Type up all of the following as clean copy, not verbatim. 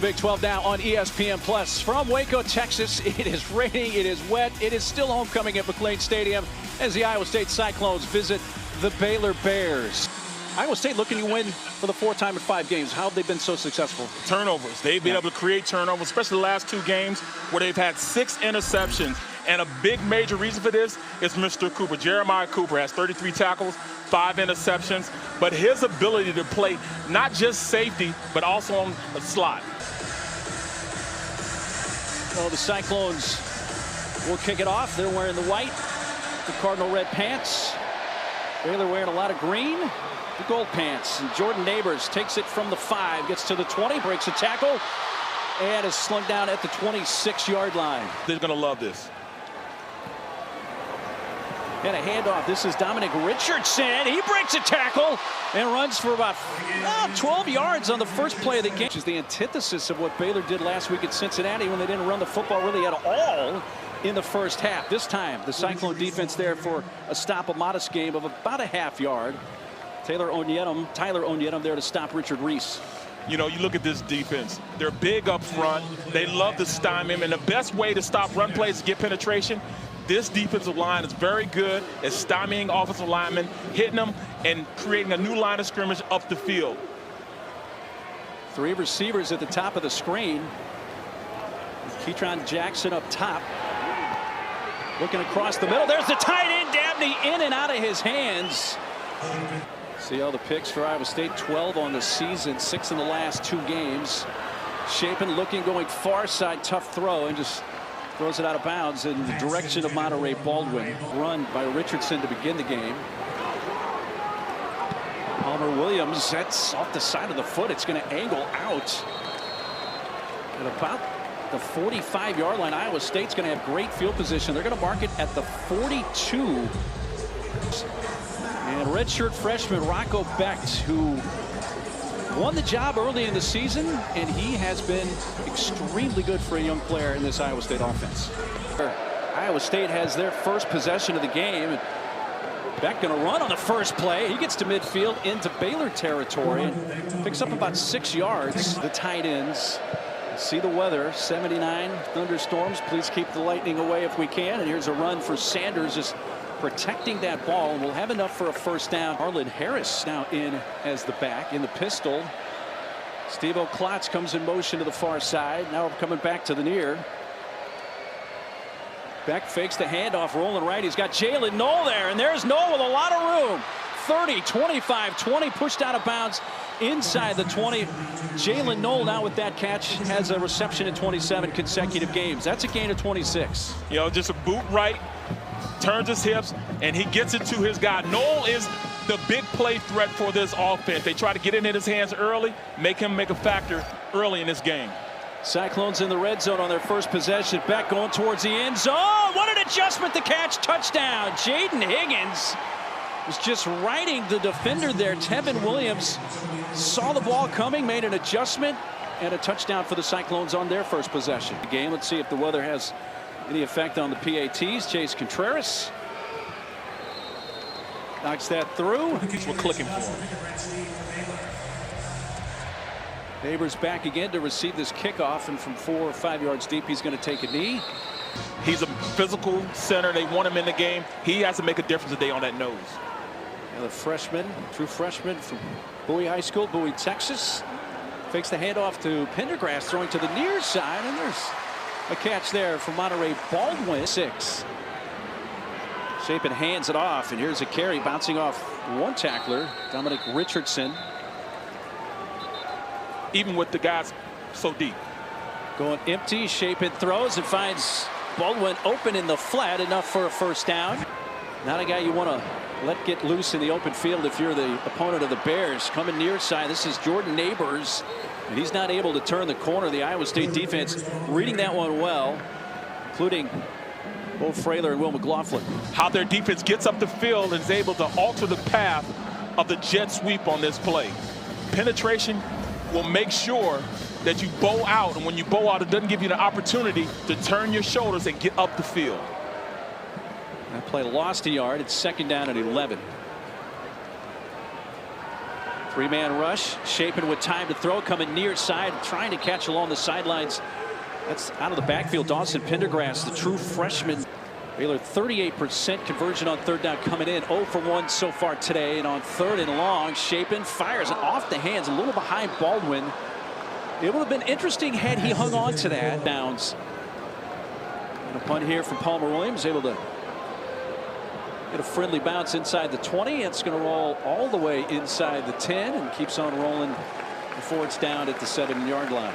Big 12 now on ESPN Plus. From Waco, Texas, it is raining, it is wet, it is still homecoming at McLean Stadium as the Iowa State Cyclones visit the Baylor Bears. Iowa State looking to win for the fourth time in 5 games. How have they been so successful? Turnovers. They've been able to create turnovers, especially the last 2 games where they've had 6 interceptions. And a big major reason for this is Mr. Cooper. Jeremiah Cooper has 33 tackles, 5 interceptions. But his ability to play not just safety, but also on the slot. Well, the Cyclones will kick it off. They're wearing the white, the cardinal red pants. Baylor wearing a lot of green, the gold pants. And Jordan Neighbors takes it from the 5, gets to the 20, breaks a tackle, and is slung down at the 26-yard line. They're going to love this. And a handoff. This is Dominic Richardson. He breaks a tackle and runs for about 12 yards on the first play of the game. Which is the antithesis of what Baylor did last week at Cincinnati when they didn't run the football really at all in the first half. This time, the Cyclone defense there for a stop, a modest game of about a half yard. Tyler Onyetum there to stop Richard Reese. You know, you look at this defense. They're big up front. They love to stymie him. And the best way to stop run plays is get penetration. This defensive line is very good at stymieing offensive linemen, hitting them, and creating a new line of scrimmage up the field. 3 receivers at the top of the screen. Ketron Jackson up top. Looking across the middle. There's the tight end. Dabney in and out of his hands. See all the picks for Iowa State. 12 on the season, 6 in the last 2 games. Shapen looking, going far side, tough throw, and just throws it out of bounds in the direction of Monterey Baldwin. Run by Richardson to begin the game. Palmer Williams, that's off the side of the foot. It's going to angle out at about the 45-yard line. Iowa State's going to have great field position. They're going to mark it at the 42. And redshirt freshman Rocco Becht, who won the job early in the season, and he has been extremely good for a young player in this Iowa State offense. Iowa State has their first possession of the game. Becht going to run on the first play. He gets to midfield into Baylor territory and picks up about 6 yards. The tight ends see the weather, 79 thunderstorms. Please keep the lightning away if we can. And here's a run for Sanders, just protecting that ball, and we'll have enough for a first down. Harlan Harris now in as the back in the pistol. Steve O'Klotz comes in motion to the far side. Now coming back to the near. Becht fakes the handoff, rolling right. He's got Jalen Knoll there, and there's Knoll with a lot of room. 30, 25, 20, pushed out of bounds inside the 20. Jalen Knoll now with that catch has a reception in 27 consecutive games. That's a gain of 26. You know, just a boot right, turns his hips, and he gets it to his guy. Knoll is the big play threat for this offense. They try to get it in his hands early, make him make a factor early in this game. Cyclones in the red zone on their first possession. Becht going towards the end zone. What an adjustment, the catch, touchdown. Jaden Higgins was just riding the defender there. Tevin Williams saw the ball coming, made an adjustment, and a touchdown for the Cyclones on their first possession. The game, let's see if the weather has any effect on the PATs. Chase Contreras knocks that through. We're clicking for him. Neighbors back again to receive this kickoff, and from 4 or 5 yards deep, he's going to take a knee. He's a physical center. They want him in the game. He has to make a difference today on that nose. And the freshman, true freshman from Bowie High School, Bowie, Texas, fakes the handoff to Pendergrass, throwing to the near side, and there's a catch there from Monterey Baldwin. 6. Shapen hands it off, and here's a carry bouncing off one tackler, Dominic Richardson. Even with the guys so deep. Going empty, Shapen throws and finds Baldwin open in the flat, enough for a first down. Not a guy you want to let get loose in the open field if you're the opponent of the Bears. Coming near side, this is Jordan Neighbors, and he's not able to turn the corner. The Iowa State defense reading that one well, including Bo Frailer and Will McLaughlin. How their defense gets up the field and is able to alter the path of the jet sweep on this play. Penetration will make sure that you bow out, and when you bow out, it doesn't give you the opportunity to turn your shoulders and get up the field. That play lost a yard. It's 2nd down and 11. Three-man rush. Shapen with time to throw, coming near side, trying to catch along the sidelines. That's out of the backfield. Dawson Pendergrass, the true freshman. Baylor 38% conversion on third down coming in. 0 for 1 so far today. And on third and long, Shapen fires it off the hands, a little behind Baldwin. It would have been interesting had he hung on to that. Downs. And a punt here from Palmer Williams, able to get a friendly bounce inside the 20. It's going to roll all the way inside the 10 and keeps on rolling before it's down at the 7-yard line.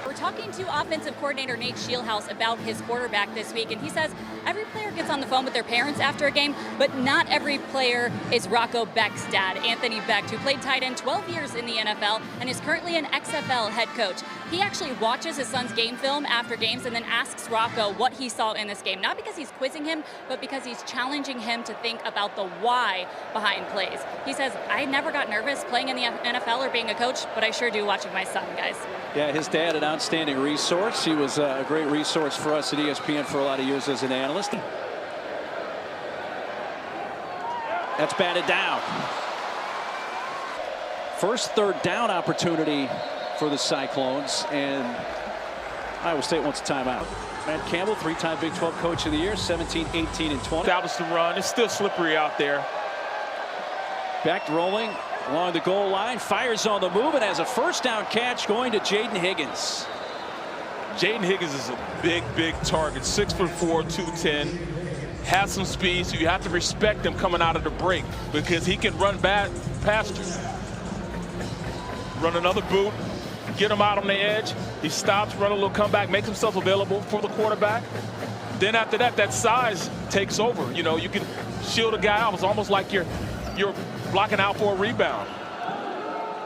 We're talking to offensive coordinator Nate Shieldhouse about his quarterback this week, and he says every player gets on the phone with their parents after a game, but not every player is Rocco Becht's dad, Anthony Becht, who played tight end 12 years in the NFL and is currently an XFL head coach. He actually watches his son's game film after games and then asks Rocco what he saw in this game, not because he's quizzing him, but because he's challenging him to think about the why behind plays. He says, I never got nervous playing in the NFL or being a coach, but I sure do watching my son, guys. Yeah, his dad, an outstanding resource. He was a great resource for us at ESPN for a lot of years as an analyst. That's batted down. First third down opportunity for the Cyclones, and Iowa State wants a timeout. Matt Campbell, 3-time Big 12 Coach of the Year, 17, 18, and 20. Establish the run. It's still slippery out there. Becht rolling along the goal line, fires on the move, and has a first down catch going to Jaden Higgins. Jaden Higgins is a big, big target. 6'4", 210. Has some speed, so you have to respect him coming out of the break because he can run past you. Run another boot, get him out on the edge. He stops, run a little comeback, makes himself available for the quarterback. Then after that, that size takes over. You know, you can shield a guy out. It's almost like you're blocking out for a rebound.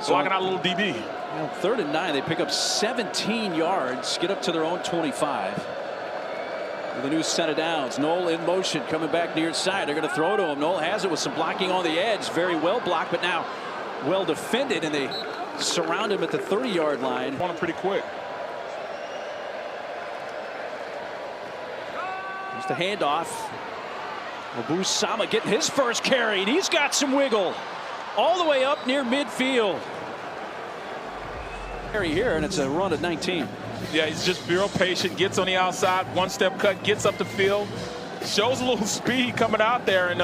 Blocking out a little DB. Well, 3rd and 9, they pick up 17 yards, get up to their own 25. With a new set of downs. Knoll in motion, coming back near side. They're going to throw to him. Knoll has it with some blocking on the edge. Very well blocked, but now well defended, and they surround him at the 30-yard line. Want him pretty quick. Here's the handoff. Abu Sama getting his first carry, and he's got some wiggle all the way up near midfield. Carry here, and it's a run at 19. Yeah, he's just real patient, gets on the outside, one-step cut, gets up the field, shows a little speed coming out there, and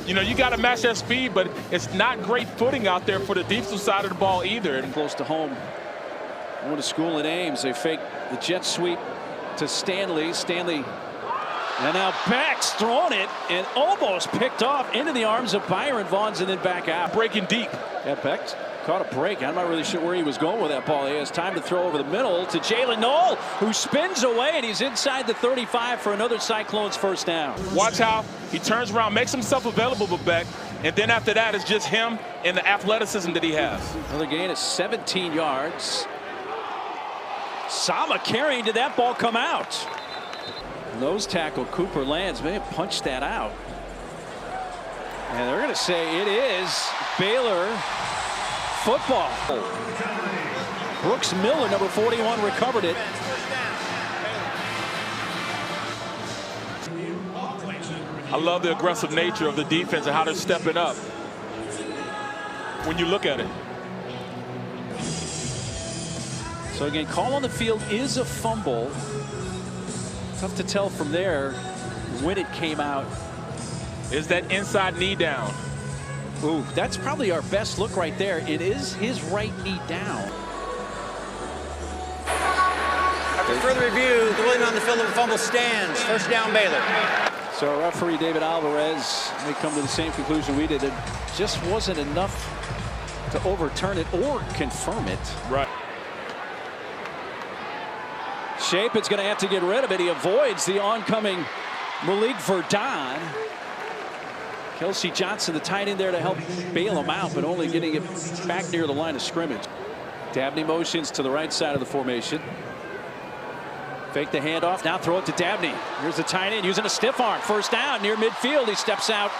you know, you got to match that speed, but it's not great footing out there for the defensive side of the ball either. And close to home. Going to school at Ames. They fake the jet sweep to Stanley. Stanley, and now Becht's throwing it and almost picked off into the arms of Byron Vaughns and then back out. Breaking deep. Yeah, Becht caught a break. I'm not really sure where he was going with that ball. He has time to throw over the middle to Jalen Knoll, who spins away, and he's inside the 35 for another Cyclones first down. Watch how he turns around, makes himself available to Becht, and then after that, it's just him and the athleticism that he has. Another gain of 17 yards. Sama carrying, did that ball come out? Nose tackle Cooper lands, may have punched that out. And they're going to say it is Baylor football. Brooks Miller, number 41, recovered it. I love the aggressive nature of the defense and how they're stepping up when you look at it. So again, call on the field is a fumble. Tough to tell from there when it came out. Is that inside knee down? Ooh, that's probably our best look right there. It is his right knee down. After further review, the ruling on the field of a fumble stands. First down, Baylor. So referee David Alvarez may come to the same conclusion we did. It just wasn't enough to overturn it or confirm it. Right. Shapen's going to have to get rid of it. He avoids the oncoming Malik Verdon. Kelsey Johnson, the tight end there to help bail him out, but only getting it back near the line of scrimmage. Dabney motions to the right side of the formation. Fake the handoff, now throw it to Dabney. Here's the tight end using a stiff arm. First down near midfield, he steps out.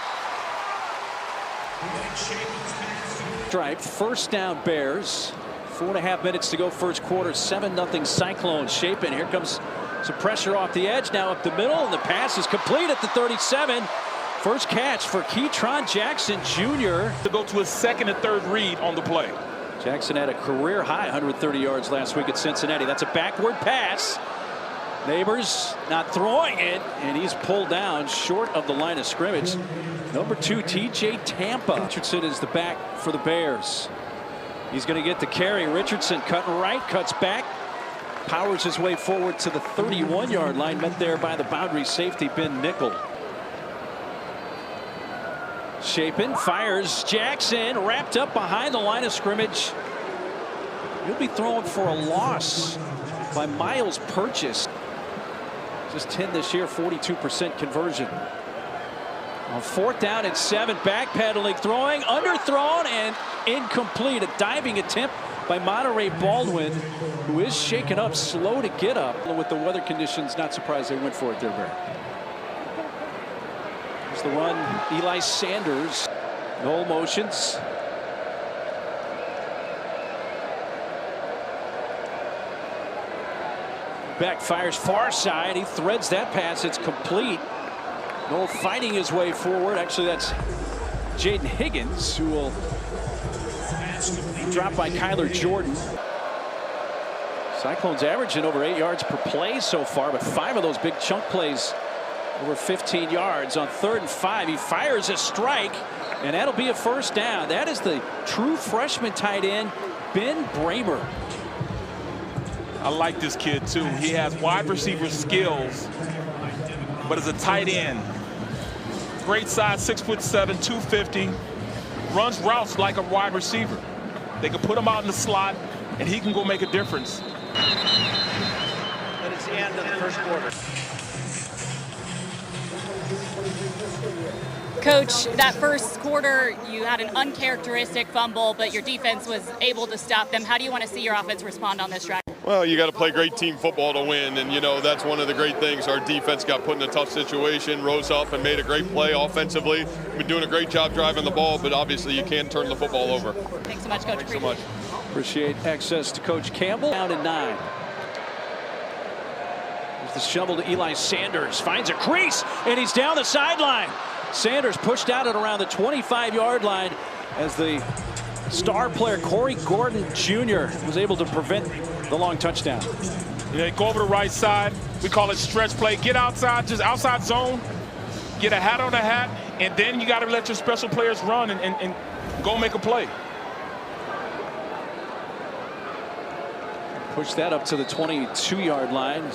Stripe, first down Bears. 4.5 minutes to go first quarter, 7-0 Cyclones. Shapen, here comes some pressure off the edge, now up the middle, and the pass is complete at the 37. First catch for Keytron Jackson Jr. To go to his second and third read on the play. Jackson had a career high 130 yards last week at Cincinnati. That's a backward pass. Neighbors not throwing it, and he's pulled down short of the line of scrimmage. Number 2, TJ Tampa. Richardson is the back for the Bears. He's going to get the carry. Richardson cutting right, cuts back, powers his way forward to the 31-yard line, met there by the boundary safety, Ben Nickel. Shapen fires. Jackson wrapped up behind the line of scrimmage. He'll be thrown for a loss by Miles Purchase. Just 10 this year, 42% conversion. On 4th down and 7, backpedaling, throwing, underthrown, and incomplete. A diving attempt by Monterey Baldwin, who is shaken up, slow to get up. With the weather conditions, not surprised they went for it there, Barry. There's the run, Eli Sanders. No motions. Becht fires far side. He threads that pass. It's complete. Noel fighting his way forward. Actually, that's Jaden Higgins, who will be dropped by Kyler Jordan. Cyclones averaging over 8 yards per play so far, but 5 of those big chunk plays over 15 yards. On 3rd and 5, he fires a strike, and that'll be a first down. That is the true freshman tight end, Ben Bramer. I like this kid too. He has wide receiver skills, but as a tight end, great size, 6'7", 250, runs routes like a wide receiver. They can put him out in the slot, and he can go make a difference. And it's the end of the first quarter. Coach, that first quarter, you had an uncharacteristic fumble, but your defense was able to stop them. How do you want to see your offense respond on this drive? Well, you got to play great team football to win, and you know that's one of the great things. Our defense got put in a tough situation, rose up and made a great play offensively. Been doing a great job driving the ball, but obviously you can't turn the football over. Thanks so much, Coach. Thanks so much. Appreciate access to Coach Campbell. Down at 9. There's the shovel to Eli Sanders. Finds a crease, and he's down the sideline. Sanders pushed out at around the 25-yard line as the star player Corey Gordon Jr. was able to prevent the long touchdown. They go over the right side. We call it stretch play. Get outside, just outside zone. Get a hat on the hat, and then you got to let your special players run and go make a play. Push that up to the 22-yard line.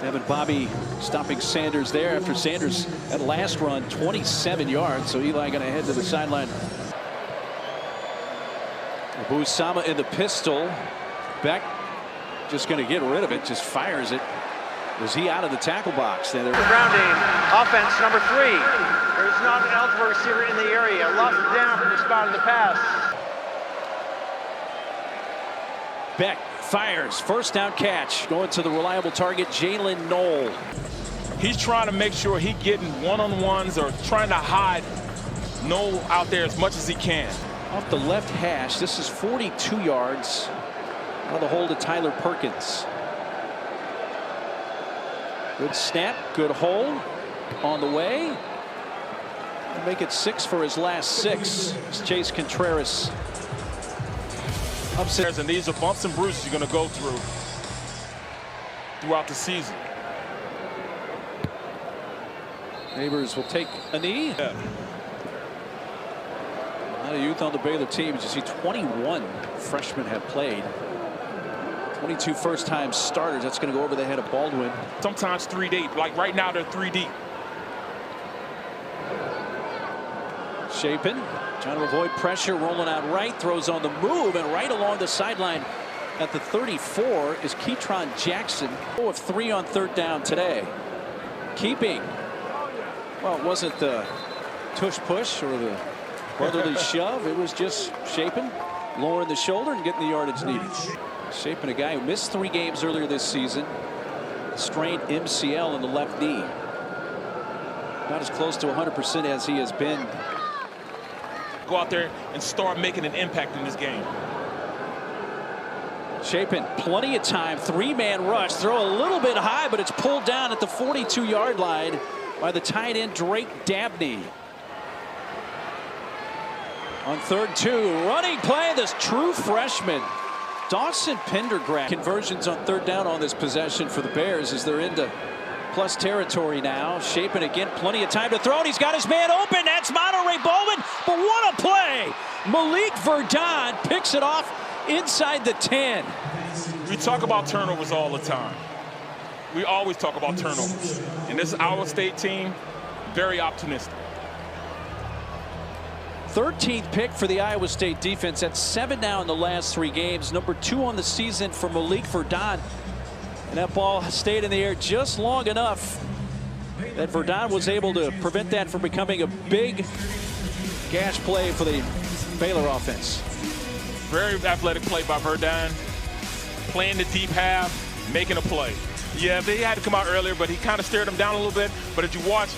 Devin Bobby stopping Sanders there after Sanders at last run 27 yards. So Eli going to head to the sideline. Busama in the pistol. Becht just going to get rid of it, just fires it. Was he out of the tackle box? There. Grounding offense number 3. There's not an eligible receiver in the area. Lost it down from the spot of the pass. Becht fires, first down catch, going to the reliable target, Jalen Knoll. He's trying to make sure he's getting one-on-ones or trying to hide Knoll out there as much as he can. Off the left hash, this is 42 yards. Out of the hold to Tyler Perkins. Good snap, good hold on the way. We'll make it 6 for his last 6. It's Chase Contreras. Upstairs, and these are bumps and bruises you're going to go throughout the season. Neighbors will take a knee. Yeah. A lot of youth on the Baylor team. As you see, 21 freshmen have played. 22 first-time starters. That's going to go over the head of Baldwin. Sometimes 3 deep. Like right now, they're 3 deep. Shapen trying to avoid pressure, rolling out right, throws on the move, and right along the sideline at the 34 is Keytron Jackson. 0 of 3 on 3rd down today. Keeping. Well, it wasn't the tush push or the brotherly shove. It was just Shapen lowering the shoulder and getting the yardage needed. Shapen, a guy who missed 3 games earlier this season. Strained MCL in the left knee. Not as close to 100% as he has been. Go out there and start making an impact in this game. Shapen, plenty of time, 3-man rush, throw a little bit high, but it's pulled down at the 42-yard line. by the tight end Drake Dabney. On 3rd and 2, running play, this true freshman Dawson Pendergrass. Conversions on 3rd down on this possession for the Bears as they're into plus territory now. Shapen again, plenty of time to throw, and he's got his man open. That's Monterey Bowman, but what a play! Malik Verdon picks it off inside the 10. We talk about turnovers all the time. We always talk about turnovers. And this Iowa State team, very optimistic. 13th pick for the Iowa State defense. That's 7 now in the last 3 games. Number 2 on the season for Malik Verdon. And that ball stayed in the air just long enough that Verdon was able to prevent that from becoming a big gash play for the Baylor offense. Very athletic play by Verdon. Playing the deep half, making a play. Yeah, they had to come out earlier, but he kind of stared him down a little bit. But as you watch,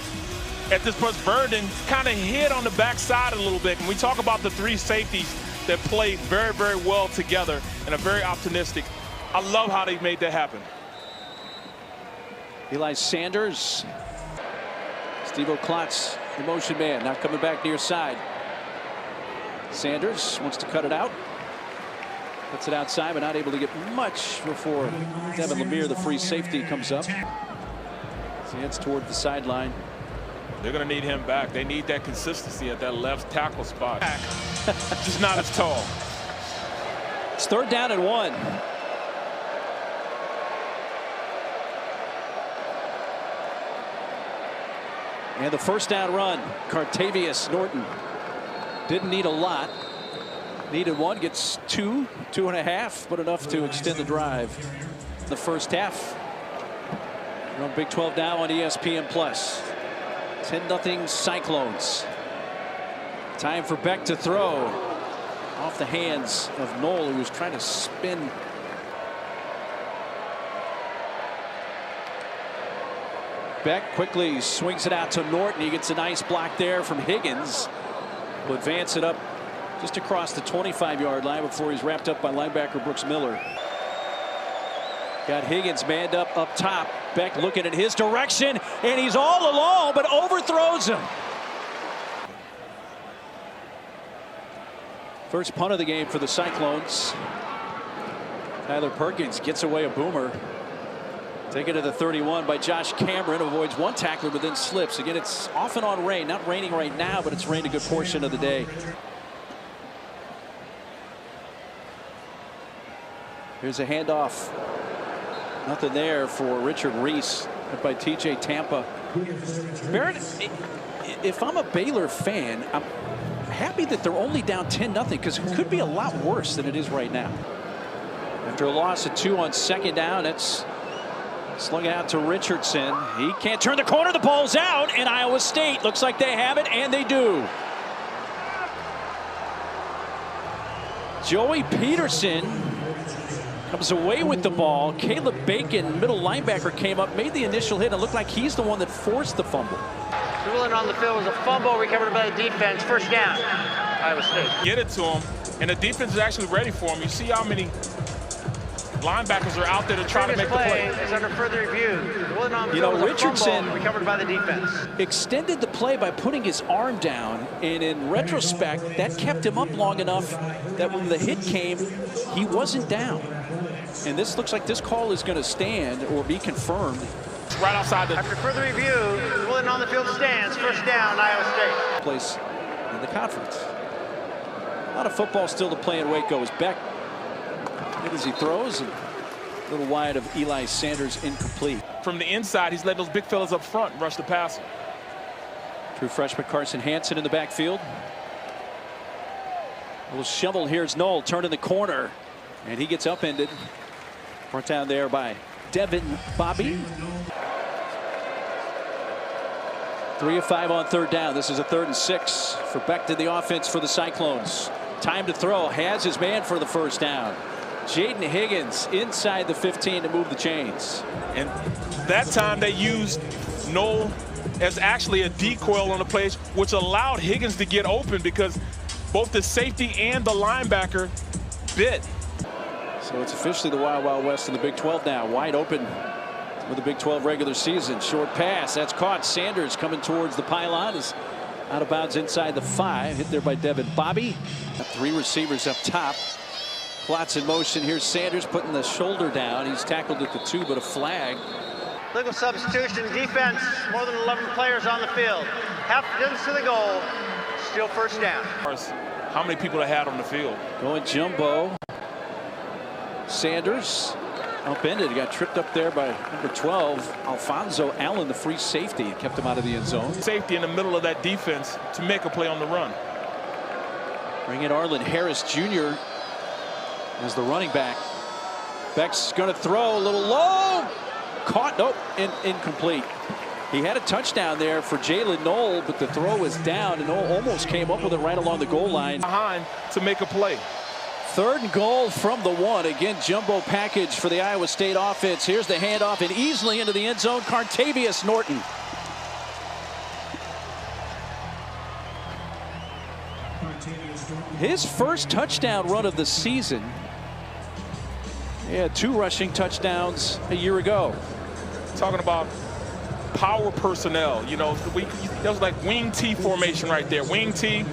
at this point, Verdon kind of hit on the backside a little bit. And we talk about the 3 safeties that played very, very well together and are very optimistic. I love how they made that happen. Eli Sanders. Steve O'Klotz, the motion man, now coming back near side. Sanders wants to cut it out. Puts it outside, but not able to get much before Devin Lemire, the free safety, comes up. He heads toward the sideline. They're going to need him back. They need that consistency at that left tackle spot. Just not as tall. It's 3rd down and 1. And the 1st down run, Cartevious Norton. Didn't need a lot. Needed 1, gets 2, 2.5, but enough to extend the drive. The first half. We're on Big 12 now on ESPN+. 10-0 Cyclones. Time for Becht to throw. Off the hands of Knoll, who was trying to spin. Becht quickly swings it out to Norton. He gets a nice block there from Higgins. Will advance it up just across the 25-yard line before he's wrapped up by linebacker Brooks Miller. Got Higgins manned up top. Becht looking in his direction, and he's all alone, but overthrows him. First punt of the game for the Cyclones. Tyler Perkins gets away a boomer. Taken to the 31 by Josh Cameron. Avoids 1 tackler, but then slips. Again, it's off and on rain. Not raining right now, but it's rained a good portion of the day. Here's a handoff. Nothing there for Richard Reese by TJ Tampa. Barrett, if I'm a Baylor fan, I'm happy that they're only down 10-0 because it could be a lot worse than it is right now. After a loss of 2 on 2nd down, it's slung out to Richardson. He can't turn the corner. The ball's out, and Iowa State looks like they have it, and they do. Joey Peterson comes away with the ball. Caleb Bacon, middle linebacker, came up, made the initial hit, and looked like he's the one that forced the fumble. The ruling on the field was a fumble recovered by the defense. 1st down, Iowa State. Get it to him, and the defense is actually ready for him. You see how many linebackers are out there to try to make the play. Is under further review. The ruling on the You field know, was a Richardson fumble recovered by the defense. Extended the play by putting his arm down, and in retrospect, that kept him up long enough that when the hit came, he wasn't down. And this looks like this call is going to stand or be confirmed. Right outside the... After further review, the ruling on the field stands. 1st down, Iowa State. Place in the conference. A lot of football still to play in Waco as Becht, as he throws, and a little wide of Eli Sanders, incomplete. From the inside, he's letting those big fellas up front rush the passer. True freshman Carson Hansen in the backfield. A little shovel. Here's Knoll, turn in the corner, and he gets upended. Brought down there by Devin Bobby. 3 of 5 on 3rd down. This is a 3rd and 6 for Becht in the offense for the Cyclones. Time to throw. Has his man for the 1st down. Jaden Higgins inside the 15 to move the chains. And that time they used Knoll as actually a decoy on the plays, which allowed Higgins to get open because both the safety and the linebacker bit. So it's officially the Wild Wild West in the Big 12 now. Wide open with the Big 12 regular season. Short pass, that's caught. Sanders coming towards the pylon is out of bounds inside the 5. Hit there by Devin Bobby. Got 3 receivers up top. Plots in motion. Here's Sanders putting the shoulder down. He's tackled at the 2, but a flag. Legal substitution, defense, more than 11 players on the field. Half distance to the goal, still first down. How many people they had on the field? Going jumbo. Sanders upended. He got tripped up there by number 12, Alfonso Allen, the free safety. Kept him out of the end zone. Safety in the middle of that defense to make a play on the run. Bring in Arlen Harris Jr. as the running back. Becht's going to throw a little low. Caught. Nope. Incomplete. He had a touchdown there for Jalen Knoll, but the throw was down, and Knoll almost came up with it right along the goal line. Behind to make a play. 3rd and goal from the 1. Again, jumbo package for the Iowa State offense. Here's the handoff, and easily into the end zone, Cartevious Norton. His first touchdown run of the season. He had 2 rushing touchdowns a year ago. Talking about power personnel, you know, that was like wing T formation right there. Wing T,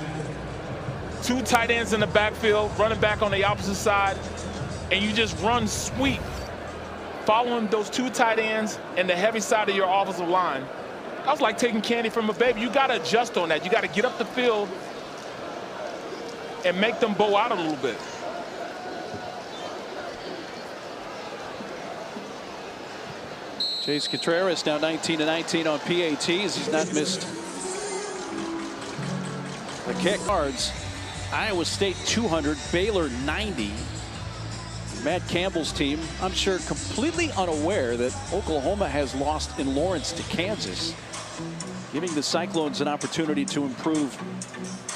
2 tight ends in the backfield, running back on the opposite side, and you just run sweep, following those 2 tight ends and the heavy side of your offensive line. That was like taking candy from a baby. You got to adjust on that. You got to get up the field and make them bow out a little bit. Chase Contreras now 19-19 on PATs. He's not missed the kick. Yards. Iowa State 200, Baylor 90. Matt Campbell's team, I'm sure, completely unaware that Oklahoma has lost in Lawrence to Kansas, giving the Cyclones an opportunity to improve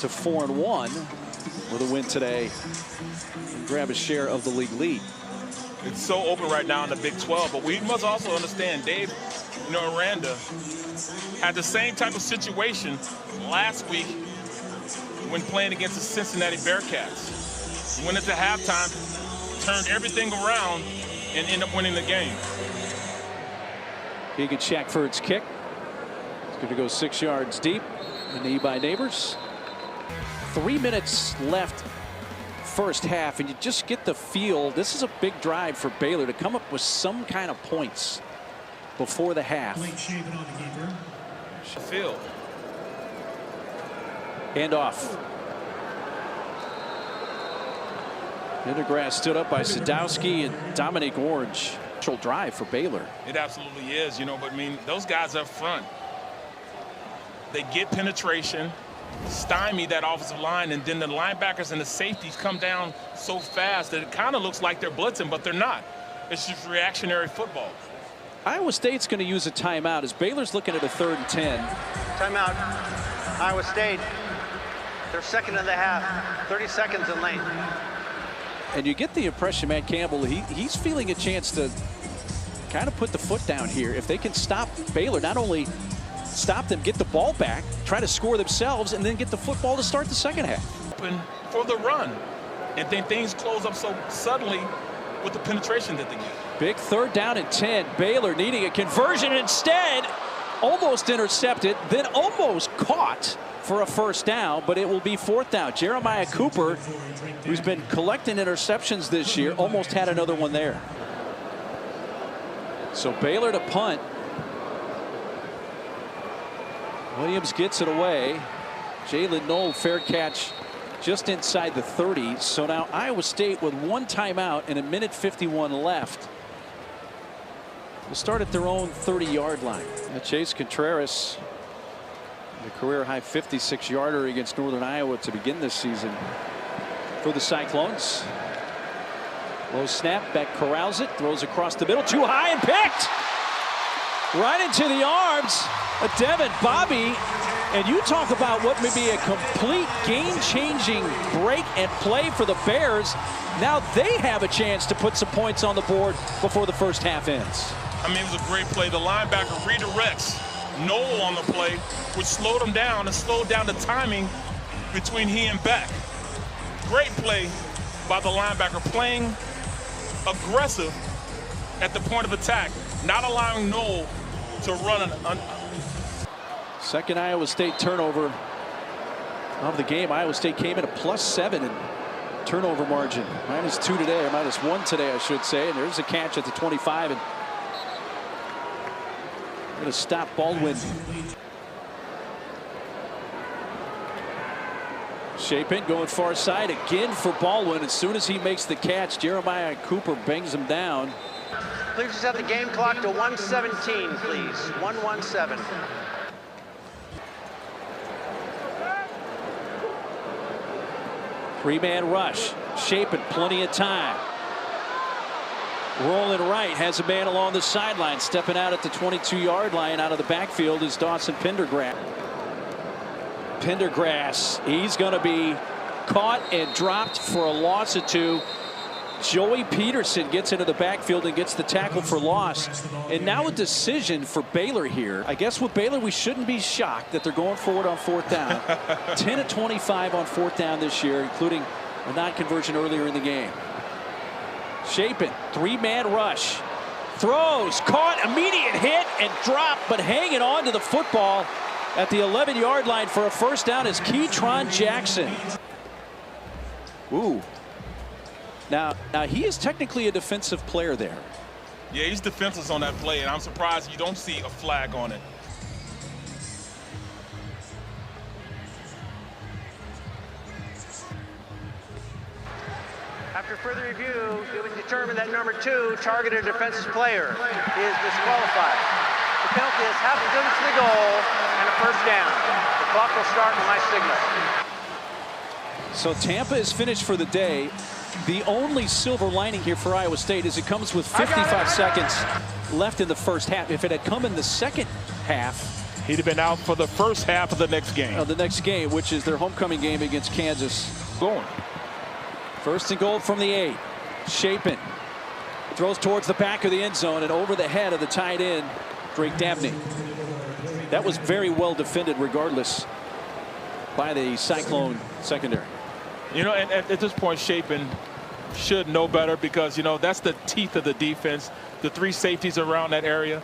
to 4-1 with a win today and grab a share of the league lead. It's so open right now in the Big 12, but we must also understand Dave Aranda had the same type of situation last week when playing against the Cincinnati Bearcats. Went into halftime, turned everything around, and ended up winning the game. Keegan Shackford's kick. It's going to go 6 yards deep. A knee by Neighbors. 3 minutes left first half, and you just get the feel this is a big drive for Baylor to come up with some kind of points before the half. Shapen on the keeper. Field. Handoff. Vindergrass stood up by Sadowski and Dominic Orange. Drive for Baylor. It absolutely is, you know, but I mean, those guys up front, they get penetration, stymie that offensive line, and then the linebackers and the safeties come down so fast that it kind of looks like they're blitzing, but they're not. It's just reactionary football. Iowa State's going to use a timeout as Baylor's looking at a 3rd and 10. Timeout, Iowa State. They're second in the half, 30 seconds in length. And you get the impression Matt Campbell, he's feeling a chance to kind of put the foot down here. If they can stop Baylor, not only stop them, get the ball back, try to score themselves, and then get the football to start the second half. Open for the run, and then things close up so suddenly with the penetration that they get. Big 3rd down and 10. Baylor needing a conversion instead. Almost intercepted, then almost caught for a 1st down, but it will be 4th down. Jeremiah Cooper, who's been collecting interceptions this year, almost had another one there. So Baylor to punt. Williams gets it away. Jalen Knoll, fair catch just inside the 30. So now Iowa State with 1 timeout and 1:51 left. Will start at their own 30-yard line. Chase Contreras, the career-high 56-yarder against Northern Iowa to begin this season for the Cyclones. Low snap, Becht corrals it, throws across the middle, too high and picked! Right into the arms of Devin Bobby. And you talk about what may be a complete game-changing break and play for the Bears. Now they have a chance to put some points on the board before the first half ends. I mean, it was a great play. The linebacker redirects Knoll on the play, which slowed him down and slowed down the timing between he and Becht. Great play by the linebacker, playing aggressive at the point of attack, not allowing Noel to run Second Iowa State turnover of the game. Iowa State came in a +7 in turnover margin. -2 today, or -1 today, I should say. And there's a catch at the 25. And going to stop Baldwin. Shapen going far side again for Baldwin. As soon as he makes the catch, Jeremiah Cooper bangs him down. Please just have the game clock to 1:17, please. 1:17. Three-man rush. Shapen, plenty of time. Rolling right, has a man along the sideline. Stepping out at the 22-yard line out of the backfield is Dawson Pendergrass. Pendergrass, he's going to be caught and dropped for a loss of 2. Joey Peterson gets into the backfield and gets the tackle for loss. And now a decision for Baylor here. I guess with Baylor, we shouldn't be shocked that they're going forward on 4th down. 10 of 25 on 4th down this year, including a non-conversion earlier in the game. Shapen, three-man rush. Throws, caught, immediate hit, and dropped, but hanging on to the football at the 11-yard line for a first down is Keytron Jackson. Ooh. Now he is technically a defensive player there. Yeah, he's defenseless on that play, and I'm surprised you don't see a flag on it. After further review, it was determined that number 2, targeted defensive player, is disqualified. The penalty is half a distance to the goal and a first down. The clock will start when I signal. So Tampa is finished for the day. The only silver lining here for Iowa State is it comes with 55 seconds left in the first half. If it had come in the second half, he'd have been out for the first half of the next game. The next game, which is their homecoming game against Kansas. Going. First and goal from the 8. Shapen throws towards the back of the end zone and over the head of the tight end, Drake Dabney. That was very well defended regardless by the Cyclone secondary. You know, and at this point, Shapen should know better because, you know, that's the teeth of the defense. The 3 safeties around that area.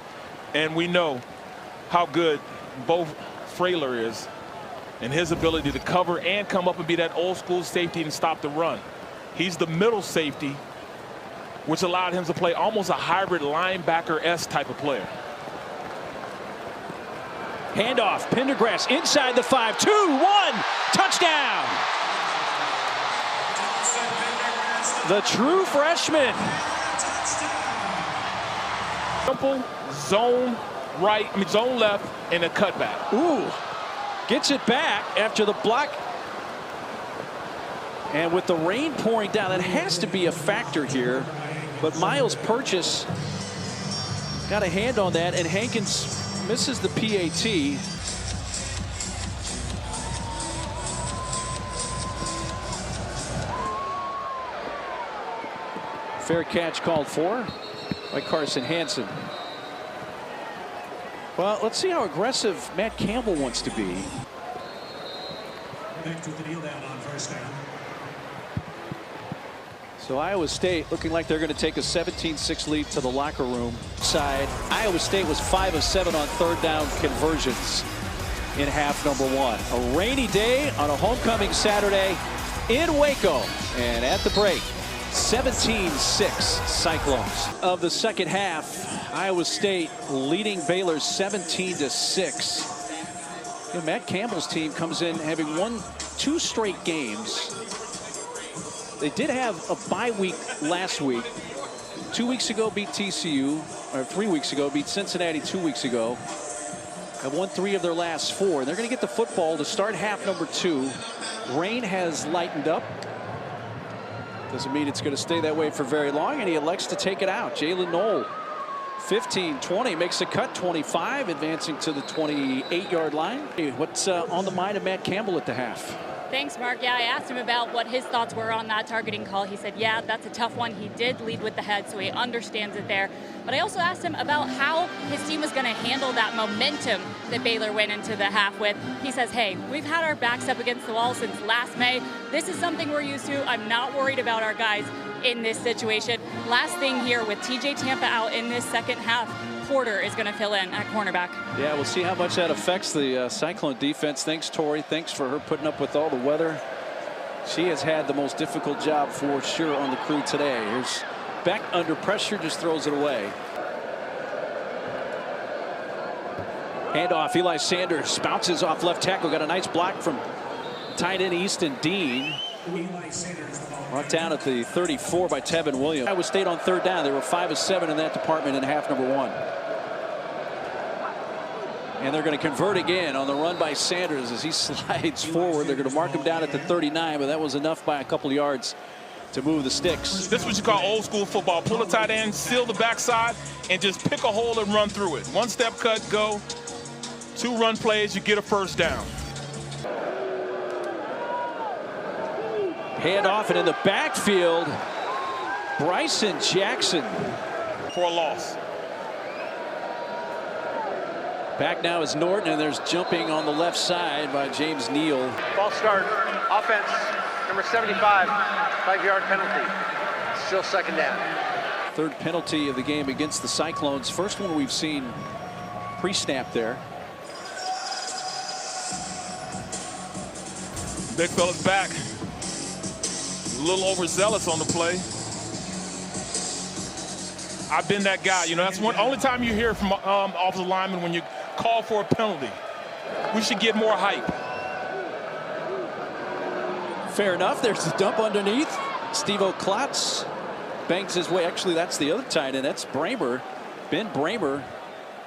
And we know how good Bo Frailer is and his ability to cover and come up and be that old school safety and stop the run. He's the middle safety, which allowed him to play almost a hybrid linebacker-esque type of player. Handoff, Pendergrass inside the 5, 2-1, touchdown. The true freshman. Simple zone right, zone left, and a cutback. Ooh, gets it back after the block. And with the rain pouring down, that has to be a factor here. But Miles Purchase got a hand on that, and Hankins misses the PAT. Fair catch called for by Carson Hansen. Well, let's see how aggressive Matt Campbell wants to be. So Iowa State looking like they're going to take a 17-6 lead to the locker room side. Iowa State was 5 of 7 on 3rd down conversions in half number 1. A rainy day on a homecoming Saturday in Waco. And at the break, 17-6 Cyclones. Of the second half, Iowa State leading Baylor 17-6. You know, Matt Campbell's team comes in having won 2 straight games. They did have a bye week last week. 2 weeks ago beat TCU, or 3 weeks ago beat Cincinnati 2 weeks ago. Have won 3 of their last 4. They're going to get the football to start half number 2. Rain has lightened up. Doesn't mean it's going to stay that way for very long, and he elects to take it out. Jalen Knoll, 15-20, makes a cut, 25, advancing to the 28-yard line. Hey, what's on the mind of Matt Campbell at the half? Thanks, Mark. Yeah, I asked him about what his thoughts were on that targeting call. He said, yeah, that's a tough one. He did lead with the head, so he understands it there. But I also asked him about how his team was going to handle that momentum that Baylor went into the half with. He says, hey, we've had our backs up against the wall since last May. This is something we're used to. I'm not worried about our guys in this situation. Last thing here, with TJ Tampa out in this second half, Porter is going to fill in at cornerback. Yeah, we'll see how much that affects the Cyclone defense. Thanks, Tori. Thanks for her putting up with all the weather. She has had the most difficult job for sure on the crew today. Here's Becht under pressure, just throws it away. Handoff, Eli Sanders bounces off left tackle. Got a nice block from tight end Easton Dean. Brought down at the 34 by Tevin Williams. Iowa State on third down. They were 5 of 7 in that department in half number 1. And they're going to convert again on the run by Sanders as he slides forward. They're going to mark him down at the 39, but that was enough by a couple of yards to move the sticks. This is what you call old school football. Pull the tight end, seal the backside, and just pick a hole and run through it. One step cut, go. 2 run plays, you get a first down. Handoff, and in the backfield, Bryson Jackson. For a loss. Back now is Norton, and there's jumping on the left side by James Neal. False start, offense, number 75, 5-yard penalty. Still second down. Third penalty of the game against the Cyclones. First one we've seen pre-snap there. Big fella's back. A little overzealous on the play. I've been that guy. You know, that's one only time you hear from offensive linemen when you call for a penalty. We should get more hype. Fair enough. There's the dump underneath. Steve-O Klotz banks his way. Actually, that's the other tight end. That's Bramer. Ben Bramer.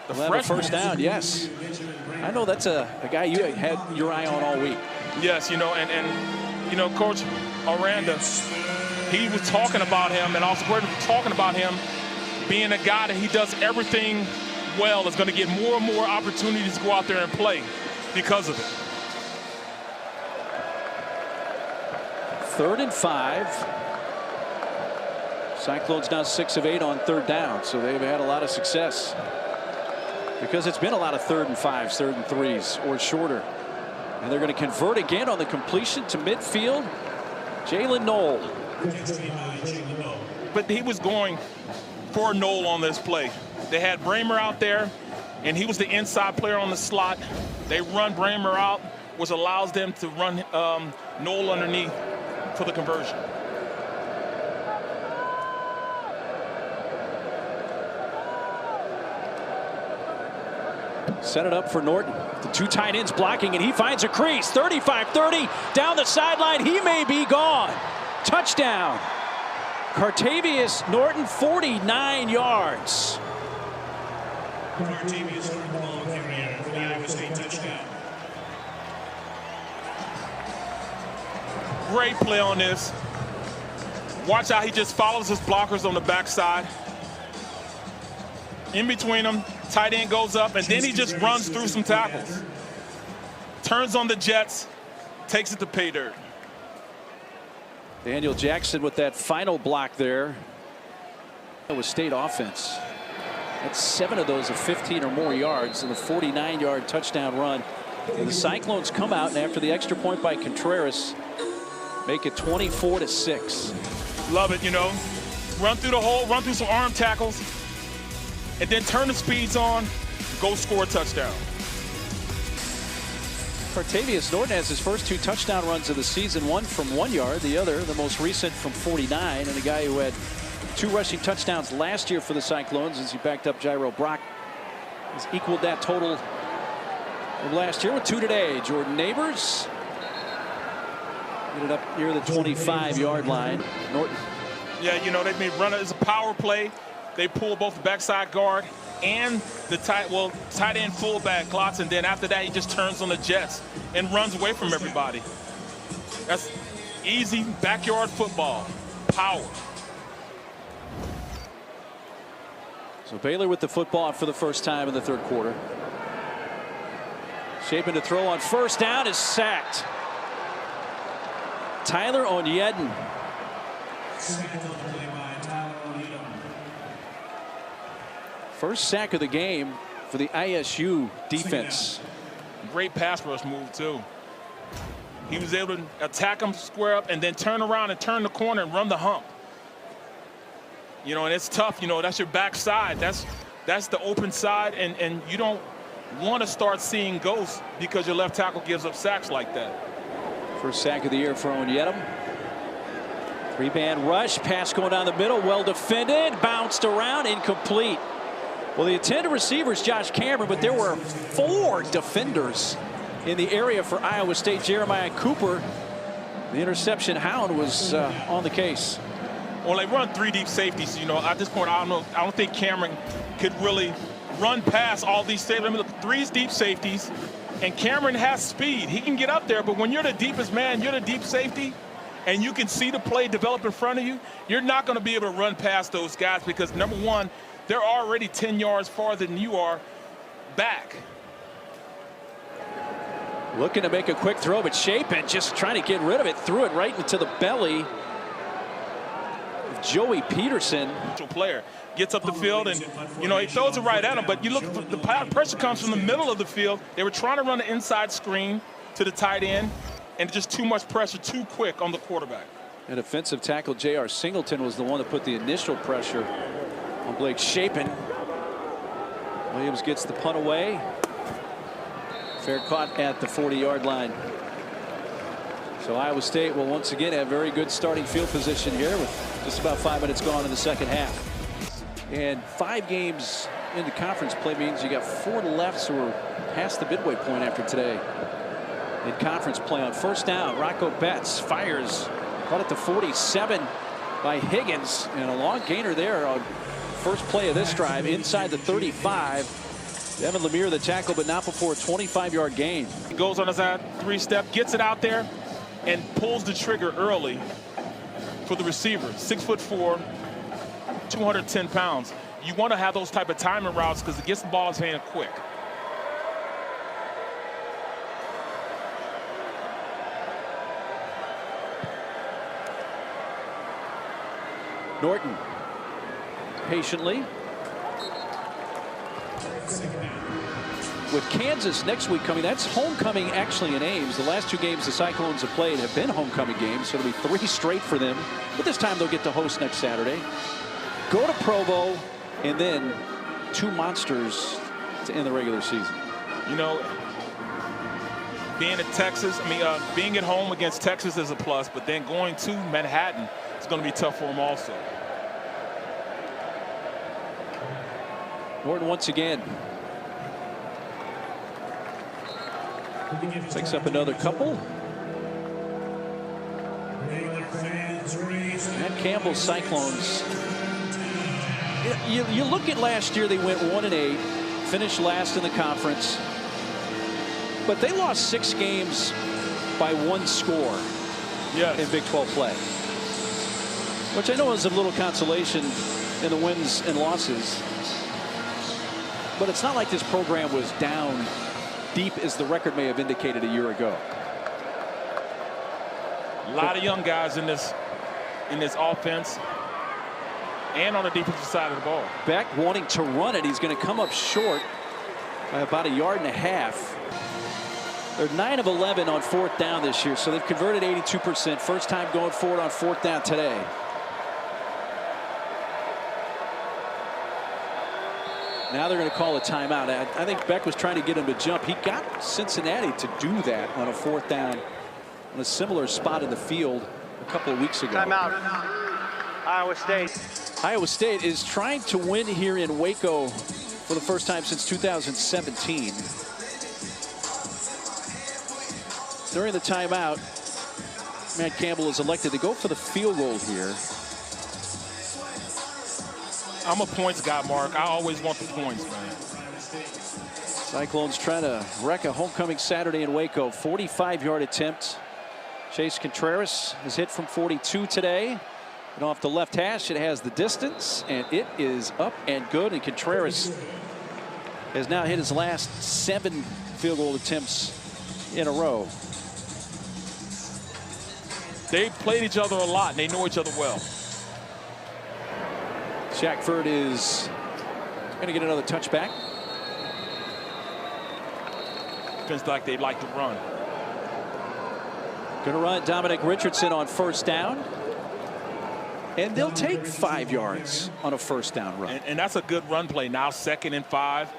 The will have a first down. Yes. I know that's a guy you had your eye on all week. Yes, you know, and you know, Coach Aranda, he was talking about him, and also Gordon was talking about him being a guy that he does everything well, is going to get more and more opportunities to go out there and play because of it. 3rd and 5. Cyclones now 6 of 8 on third down, so they've had a lot of success because it's been a lot of 3rd and 5s, 3rd and 3s, or shorter. And they're going to convert again on the completion to midfield. Jalen Knoll. But he was going for Knoll on this play. They had Bramer out there, and he was the inside player on the slot. They run Bramer out, which allows them to run Knoll underneath for the conversion. Set it up for Norton. The 2 tight ends blocking, and he finds a crease. 35-30 down the sideline. He may be gone. Touchdown. Cartevious Norton, 49 yards. Cartevious Norton, the ball carrier for the Iowa State touchdown. Great play on this. Watch how he just follows his blockers on the backside. In between them, tight end goes up, and then he just runs through some tackles. Turns on the jets, takes it to pay dirt. Daniel Jackson with that final block there. Iowa State offense. That's 7 of those of 15 or more yards, and a 49-yard touchdown run. And the Cyclones come out, and after the extra point by Contreras, make it 24-6. Love it, you know. Run through the hole, run through some arm tackles, and then turn the speeds on, go score a touchdown. Cartevious Norton has his first 2 touchdown runs of the season, one from 1 yard, the other, the most recent, from 49, and a guy who had 2 rushing touchdowns last year for the Cyclones as he backed up Jairo Brock. Has equaled that total of last year with 2 today. Jordan Neighbors ended up near the 25-yard line. Norton. Yeah, you know, they may run it as a power play. They pull both the backside guard and the tight end fullback Klotz, and then after that he just turns on the jets and runs away from everybody. That's easy backyard football. Power. So Baylor with the football for the first time in the 3rd quarter. Shapen to throw on first down, is sacked. Tyler Onyedin. First sack of the game for the ISU defense. Great pass rush move too. He was able to attack him, square up, and then turn around and turn the corner and run the hump. You know, and it's tough. You know, that's your backside. That's the open side, and you don't want to start seeing ghosts because your left tackle gives up sacks like that. First sack of the year for Onyedem. Three-man rush, pass going down the middle, well defended, bounced around, incomplete. Well, the intended receiver is Josh Cameron, but there were 4 defenders in the area for Iowa State. Jeremiah Cooper, the interception hound, was on the case. Well, they run 3 deep safeties. You know, at this point, I don't think Cameron could really run past all these safeties. I mean, look, 3 deep safeties, and Cameron has speed. He can get up there, but when you're the deepest man, you're the deep safety, and you can see the play develop in front of you, you're not going to be able to run past those guys because, number one, they're already 10 yards farther than you are back. Looking to make a quick throw, but Shapen just trying to get rid of it, threw it right into the belly of Joey Peterson. Player gets up the field, and you know, he throws it right at him, but you look, the pressure comes from the middle of the field. They were trying to run the inside screen to the tight end, and just too much pressure too quick on the quarterback. And offensive tackle J.R. Singleton was the one that put the initial pressure on Blake Shapen. Williams gets the punt away. Fair caught at the 40-yard line. So Iowa State will once again have very good starting field position here with just about 5 minutes gone in the second half. And 5 games into conference play means you got 4 left, so we're past the midway point after today. In conference play on first down, Rocco Becht fires, caught at the 47 by Higgins, and a long gainer there on first play of this drive inside the 35. Devin Lemire the tackle, but not before a 25-yard gain. He goes on his 3-step, gets it out there, and pulls the trigger early for the receiver. 6'4", 210 pounds. You want to have those type of timing routes because it gets the ball in his hand quick. Norton patiently. With Kansas next week coming, that's homecoming actually in Ames. The last 2 games the Cyclones have played have been homecoming games, so it'll be 3 straight for them. But this time they'll get to host next Saturday. Go to Provo, and then 2 monsters to end the regular season. You know, being at Texas, being at home against Texas is a plus, but then going to Manhattan is going to be tough for them also. Norton once again picks up another couple. Matt Campbell's Cyclones. You look at last year, they went 1-8, finished last in the conference, but they lost 6 games by 1 score in Big 12 play, which I know is a little consolation in the wins and losses. But it's not like this program was down deep as the record may have indicated a year ago. A lot of young guys in this offense and on the defensive side of the ball. Becht wanting to run it. He's going to come up short by about 1.5 yards. They're 9 of 11 on 4th down this year, so they've converted 82%. First time going forward on 4th down today. Now they're going to call a timeout. I think Becht was trying to get him to jump. He got Cincinnati to do that on a 4th down on a similar spot in the field a couple of weeks ago. Timeout. Iowa State. Iowa State is trying to win here in Waco for the first time since 2017. During the timeout, Matt Campbell is elected to go for the field goal here. I'm a points guy, Mark. I always want the points, man. Cyclones trying to wreck a homecoming Saturday in Waco. 45-yard attempt. Chase Contreras is hit from 42 today. And off the left hash, it has the distance, and it is up and good. And Contreras has now hit his last 7 field goal attempts in a row. They've played each other a lot, and they know each other well. Shackford is going to get another touchback. Feels like they'd like to run. Going to run Dominic Richardson on first down. And they'll take 5 yards on a first down run. And that's a good run play. Now 2nd and 5.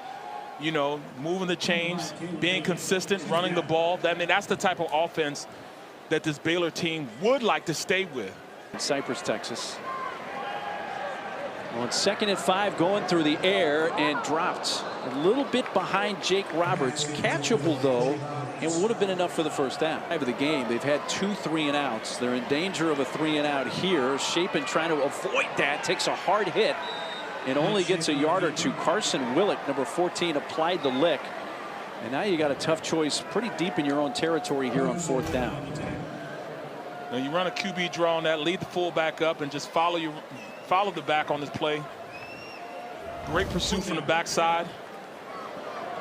You know, moving the chains, being consistent, running the ball. I mean, that's the type of offense that this Baylor team would like to stay with. Cypress, Texas. On 2nd and 5, going through the air and dropped a little bit behind Jake Roberts. Catchable, though, and would have been enough for the first down. Of the game, they've had 2 3-and-outs. They're in danger of a 3-and-out here. Shapen trying to avoid that, takes a hard hit and only gets a yard or 2. Carson Willett, number 14, applied the lick. And now you got a tough choice pretty deep in your own territory here on 4th down. Now you run a QB draw on that, lead the fullback up, and just follow the back on this play. Great pursuit from the backside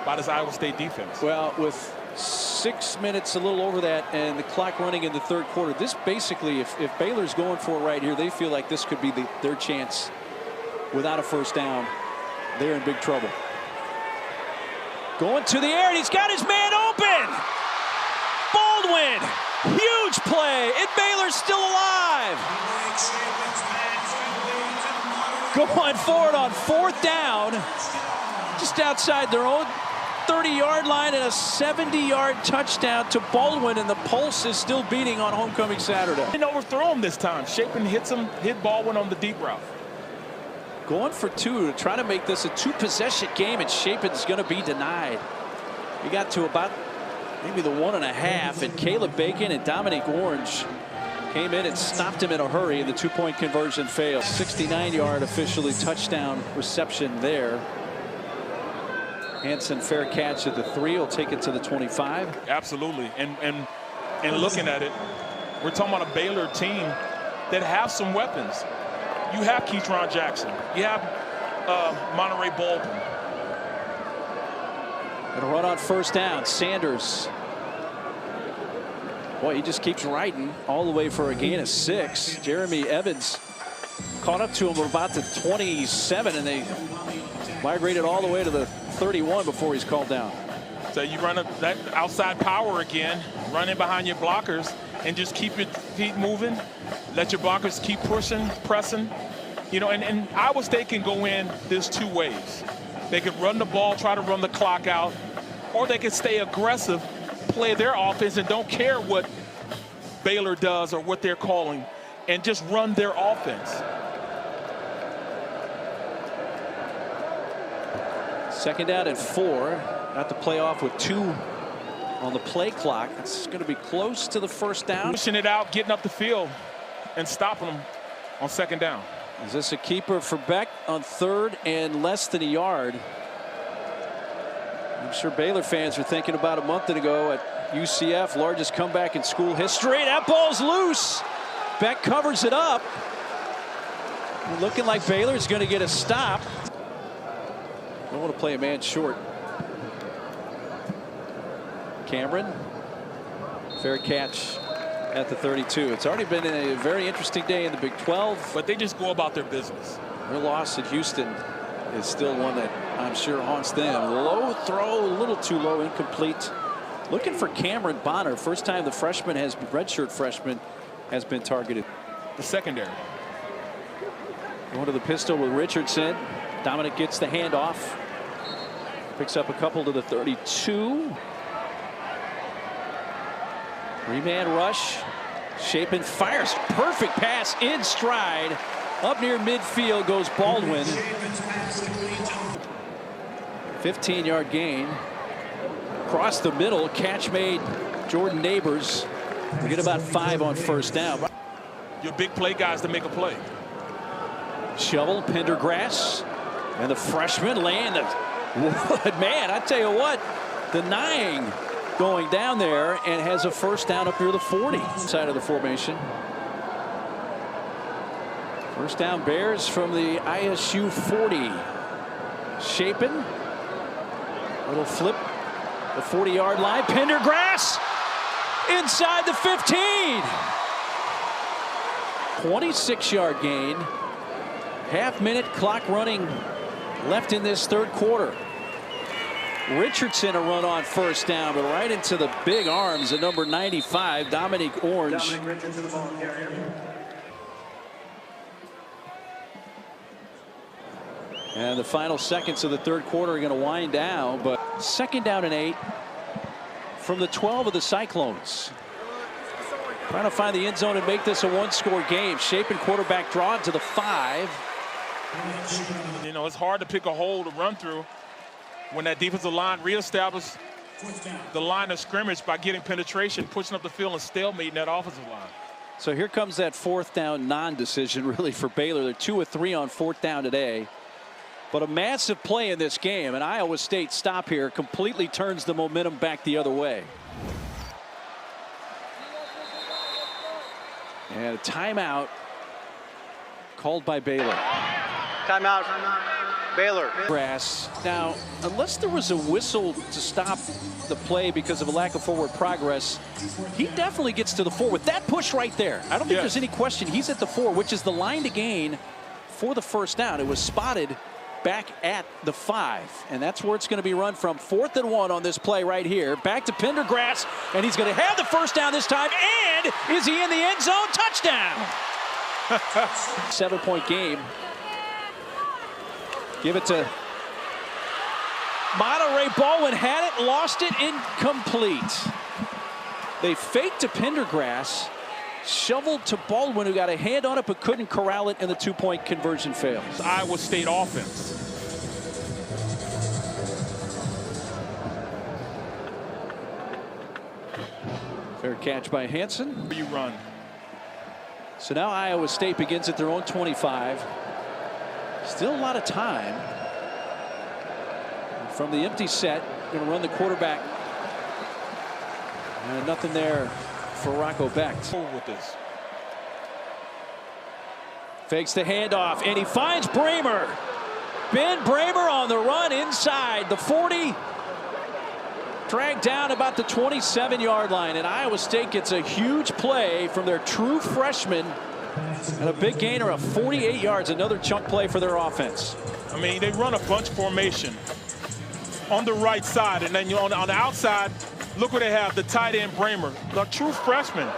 by this Iowa State defense. Well, with 6 minutes, a little over that, and the clock running in the 3rd quarter, this basically, if Baylor's going for it right here, they feel like this could be their chance. Without a first down, they're in big trouble. Going to the air, and he's got his man open. Baldwin, huge play, and Baylor's still alive. Going forward on 4th down, just outside their own 30-yard line, and a 70-yard touchdown to Baldwin, and the pulse is still beating on homecoming Saturday. Didn't overthrow him this time. Shapen hit Baldwin on the deep route. Going for 2 to try to make this a 2-possession game, and Shapen's going to be denied. He got to about maybe the 1.5, and Caleb Bacon and Dominic Orange came in and stopped him in a hurry, and the 2-point conversion failed. 69-yard officially touchdown reception there. Hansen, fair catch at the 3, will take it to the 25. Absolutely, and looking at it, we're talking about a Baylor team that have some weapons. You have Keyshawn Jackson. You have Monterey Baldwin. And a run on 1st down. Sanders. Boy, he just keeps riding all the way for a gain of 6. Jeremy Evans caught up to him about the 27, and they migrated all the way to the 31 before he's called down. So you run that outside power again, run in behind your blockers, and just keep your feet moving. Let your blockers keep pushing, pressing. You know, and Iowa State can go in this 2 ways. They could run the ball, try to run the clock out, or they could stay aggressive, play their offense, and don't care what Baylor does or what they're calling, and just run their offense. 2nd down and 4. Got to play off with 2 on the play clock. It's going to be close to the first down. Pushing it out, getting up the field, and stopping them on 2nd down. Is this a keeper for Becht on 3rd and less than a yard? I'm sure Baylor fans are thinking about a month ago at UCF, largest comeback in school history. That ball's loose. Becht covers it up. Looking like Baylor's going to get a stop. Don't want to play a man short. Cameron, fair catch at the 32. It's already been a very interesting day in the Big 12. But they just go about their business. Their loss at Houston is still one that I'm sure haunts them. Low throw, a little too low, incomplete. Looking for Cameron Bonner. First time the freshman has, redshirt freshman, has been targeted. The secondary. Going to the pistol with Richardson. Dominic gets the handoff. Picks up a couple to the 32. 3-man rush. Shapen fires. Perfect pass in stride. Up near midfield goes Baldwin. 15-yard gain. Across the middle. Catch made. Jordan Neighbors. We get about 5 on 1st down. Your big play guys to make a play. Shovel, Pendergrass, and the freshman laying the wood. Man, I tell you what, denying going down there, and has a first down up near the 40 side of the formation. First down Bears from the ISU 40. Shapen, little flip, the 40-yard line. Pendergrass inside the 15. 26-yard gain. Half-minute clock running left in this 3rd quarter. Richardson a run on 1st down, but right into the big arms of number 95, Dominic Orange. And the final seconds of the third quarter are going to wind down, but 2nd down and 8 from the 12 of the Cyclones. Trying to find the end zone and make this a one-score game. Shapen quarterback drawn to the 5. You know, it's hard to pick a hole to run through when that defensive line reestablished the line of scrimmage by getting penetration, pushing up the field, and stalemating that offensive line. So here comes that 4th down non-decision really for Baylor. They're 2 of 3 on 4th down today. But a massive play in this game. An Iowa State stop here completely turns the momentum back the other way. And a timeout called by Baylor. Timeout, Baylor. Grass. Now, unless there was a whistle to stop the play because of a lack of forward progress, he definitely gets to the 4 with that push right there. I don't think there's any question. He's at the 4, which is the line to gain for the 1st down. It was spotted back at the 5, and that's where it's going to be run from. 4th and 1 on this play right here. Back to Pendergrass, and he's going to have the 1st down this time. And is he in the end zone? Touchdown! 7-point game. Give it to Monterey. Baldwin had it, lost it, incomplete. They faked to Pendergrass, shoveled to Baldwin, who got a hand on it but couldn't corral it, and the 2-point conversion fails. Iowa State offense. Fair catch by Hansen. You run. So now Iowa State begins at their own 25. Still a lot of time. From the empty set, going to run the quarterback. And nothing there for Rocco Becht. With this. Fakes the handoff, and he finds Bramer. Ben Bramer on the run inside the 40. Dragged down about the 27-yard line, and Iowa State gets a huge play from their true freshman. And a big gainer of 48 yards, another chunk play for their offense. I mean, they run a bunch formation on the right side, and then on the outside, look what they have, the tight end Bramer, the true freshman.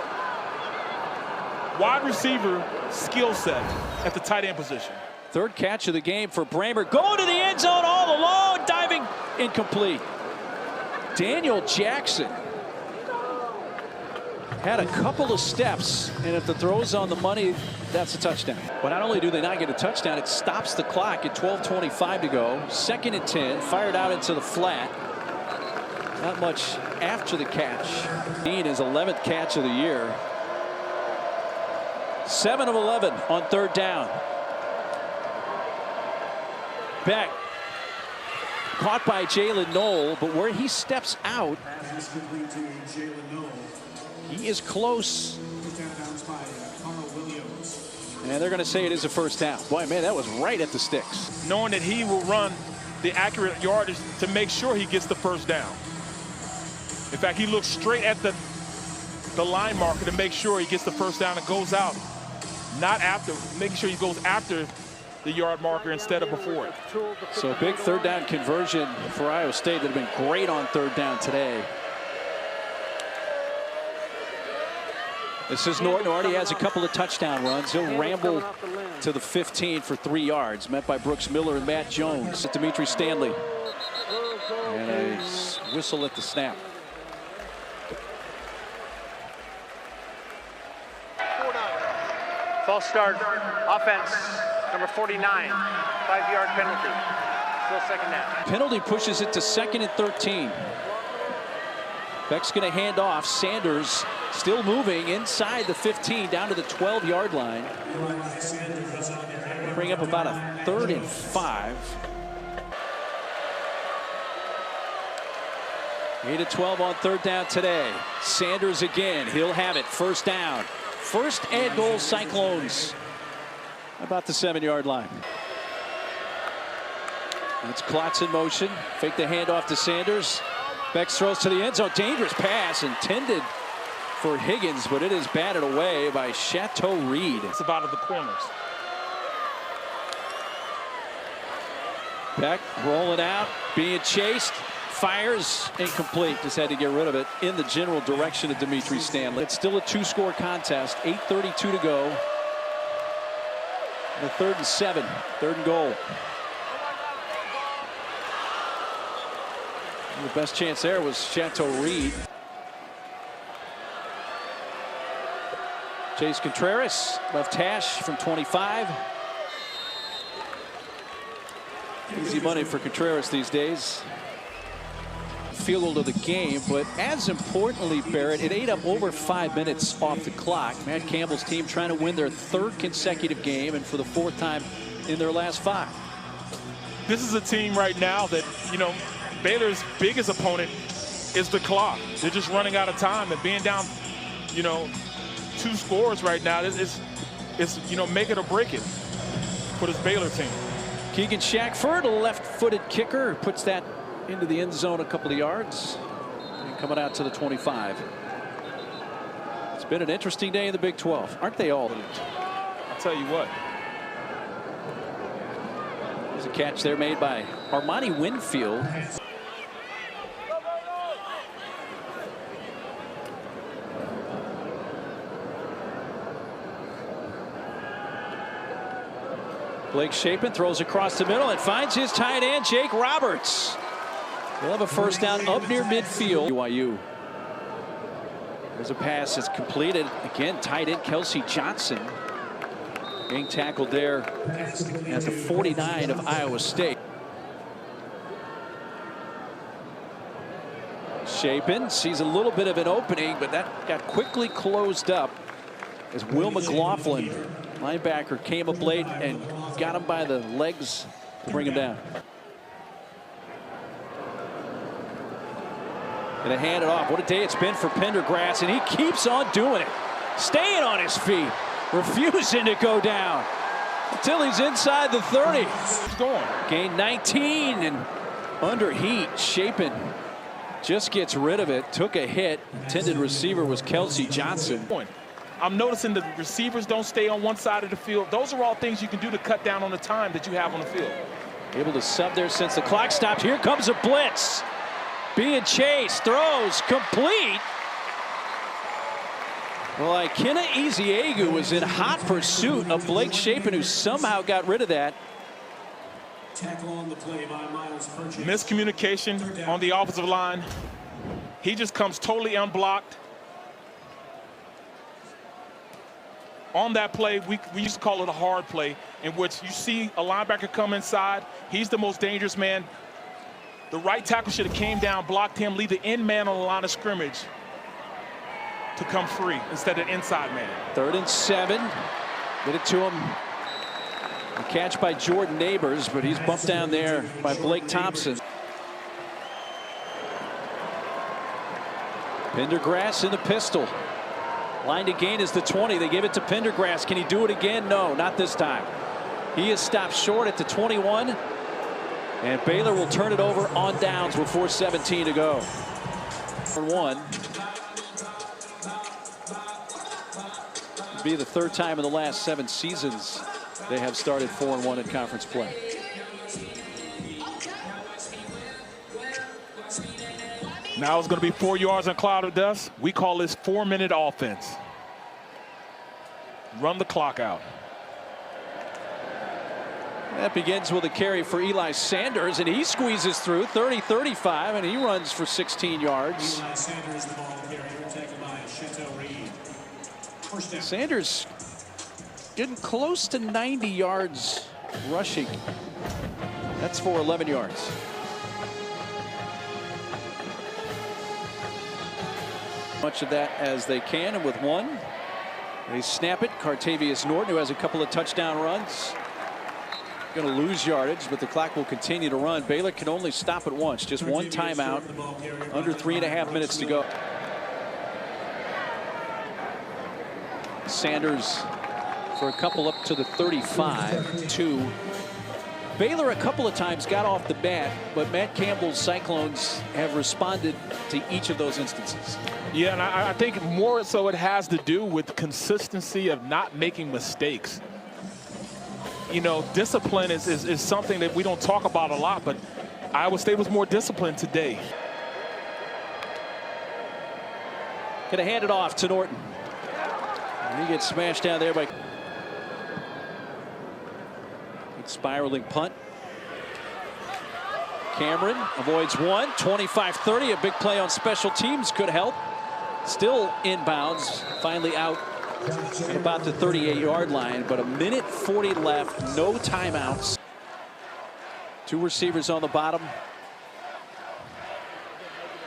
Wide receiver skill set at the tight end position. 3rd catch of the game for Bramer. Going to the end zone all alone, diving incomplete. Daniel Jackson had a couple of steps, and if the throw's on the money, that's a touchdown. But not only do they not get a touchdown, it stops the clock at 12:25 to go. 2nd and 10, fired out into the flat. Not much after the catch. His 11th catch of the year. 7 of 11 on 3rd down. Becht caught by Jalen Knoll, but where he steps out, he is close. And they're going to say it is a 1st down. Boy, man, that was right at the sticks. Knowing that he will run the accurate yardage to make sure he gets the 1st down. In fact, he looks straight at the line marker to make sure he gets the 1st down and goes out. Not after, making sure he goes after the yard marker instead of before it. So a big 3rd down conversion for Iowa State that have been great on 3rd down today. This is Norton, already has a couple of touchdown runs. He'll ramble to the 15 for 3 yards. Met by Brooks Miller and Matt Jones. Dimitri Stanley. And a whistle at the snap. False start, offense, number 49, 5-yard penalty. Still 2nd down. Penalty pushes it to 2nd and 13. Becht's going to hand off. Sanders still moving inside the 15 down to the 12-yard line. Bring up about a 3rd and 5. 8 of 12 on 3rd down today. Sanders again. He'll have it. 1st down. 1st and goal Cyclones. About the 7-yard line. It's Klotz in motion. Fake the handoff to Sanders. Becht throws to the end zone. Dangerous pass intended for Higgins, but it is batted away by Chateau Reed. It's about the corners. Becht rolling out, being chased. Fires, incomplete. Just had to get rid of it in the general direction of Dimitri Stanley. It's still a 2-score contest. 8:32 to go. The 3rd and 7. 3rd and goal. The best chance there was Chateau Reed. Chase Contreras, left hash from 25. Easy money for Contreras these days. Field goal of the game, but as importantly, Barrett, it ate up over 5 minutes off the clock. Matt Campbell's team trying to win their 3rd consecutive game, and for the 4th time in their last 5. This is a team right now that, you know, Baylor's biggest opponent is the clock. They're just running out of time, and being down, you know, 2 scores right now is you know, make it or break it for this Baylor team. Keegan Shackford, a left-footed kicker, puts that into the end zone a couple of yards, and coming out to the 25. It's been an interesting day in the Big 12, aren't they all? I'll tell you what. There's a catch there made by Armani Winfield. Blake Shapen throws across the middle and finds his tight end, Jake Roberts. They'll have a first down up near midfield. BYU. There's a pass that's completed. Again, tight end Kelsey Johnson being tackled there at the 49 of Iowa State. Shapen sees a little bit of an opening, but that got quickly closed up as Will McLaughlin, linebacker, came up late and got him by the legs to bring him down. And to hand it off. What a day it's been for Pendergrass, and he keeps on doing it. Staying on his feet, refusing to go down until he's inside the 30. He's going. Gain 19 and under heat. Shapen just gets rid of it. Took a hit. Intended receiver was Kelsey Johnson. I'm noticing the receivers don't stay on one side of the field. Those are all things you can do to cut down on the time that you have on the field. Able to sub there since the clock stopped. Here comes a blitz. Being chased, throws, complete. Well, Ikena Eziegu was in hot pursuit of Blake Shapen, who somehow got rid of that. Tackle on the play by Miles Purchase. Miscommunication on the offensive line. He just comes totally unblocked. On that play, we used to call it a hard play, in which you see a linebacker come inside. He's the most dangerous man. The right tackle should have came down, blocked him, leave the end man on the line of scrimmage to come free instead of inside man. 3rd and 7. Get it to him. A catch by Jordan Neighbors, but he's bumped down there by Blake Thompson. Pendergrass in the pistol. Line to gain is the 20. They give it to Pendergrass. Can he do it again? No, not this time. He is stopped short at the 21. And Baylor will turn it over on downs with 4:17 to go. 1. It'll be the 3rd time in the last 7 seasons they have started 4-1 in conference play. Now it's going to be 4 yards in a cloud of dust. We call this 4-minute offense. Run the clock out. That begins with a carry for Eli Sanders, and he squeezes through 30-35, and he runs for 16 yards. Eli Sanders, the ball carrier, taken by Chateau Reed. First down. Sanders getting close to 90 yards rushing. That's for 11 yards. Much of that as they can, and with 1, they snap it. Cartevious Norton, who has a couple of touchdown runs. Going to lose yardage, but the clock will continue to run. Baylor can only stop it once. Just 1 timeout. Under 3.5 minutes to go. Sanders for a couple up to the 35. 2. Baylor a couple of times got off the bat, but Matt Campbell's Cyclones have responded to each of those instances. Yeah, and I think more so it has to do with consistency of not making mistakes. You know, discipline is something that we don't talk about a lot, but Iowa State was more disciplined today. Gonna hand it off to Norton. And he gets smashed down there by spiraling punt. Cameron avoids one. 25-30. A big play on special teams could help. Still inbounds. Finally out at about the 38-yard line. But 1:40 left. No timeouts. Two receivers on the bottom.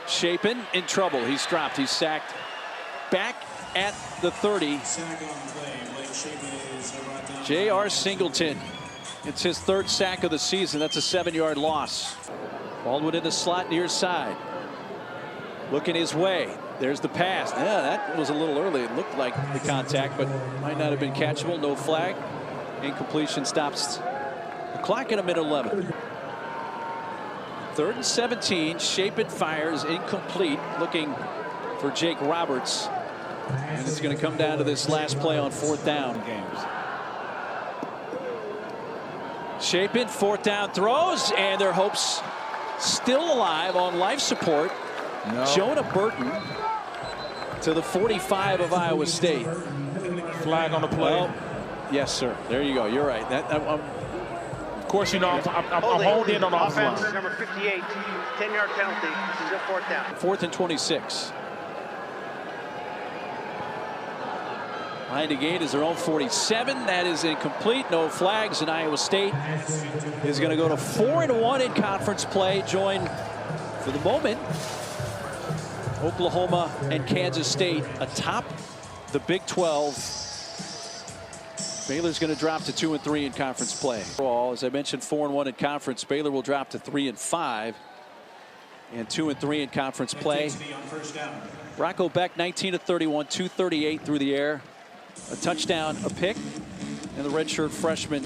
Shapen in trouble. He's dropped. He's sacked. Back at the 30. J.R. Singleton. It's his third sack of the season. That's a 7-yard loss. Baldwin in the slot near side. Looking his way. There's the pass. Yeah, that was a little early. It looked like the contact, but might not have been catchable. No flag. Incompletion stops the clock at 1:11. 3rd and 17. Shapen fires incomplete. Looking for Jake Roberts. And it's going to come down to this last play on 4th down. Shapen, 4th down throws, and their hopes still alive on life support. No. Jonah Burton to the 45 of Iowa State. Flag on the play. Well, yes, sir. There you go. You're right. Of course, you know, I'm honed in on offense. Number 58, 10-yard penalty. This is your 4th down. 4th and 26. Behind the gate is their own 47. That is incomplete. No flags, and Iowa State is going to go to 4-1 in conference play. Joined for the moment Oklahoma and Kansas State atop the Big 12. Baylor's going to drop to 2-3 in conference play. As I mentioned, 4-1 in conference. Baylor will drop to 3-5 and 2-3 in conference play. Rocco Becht, 19 of 31, 238 through the air. A touchdown, a pick, and the redshirt freshman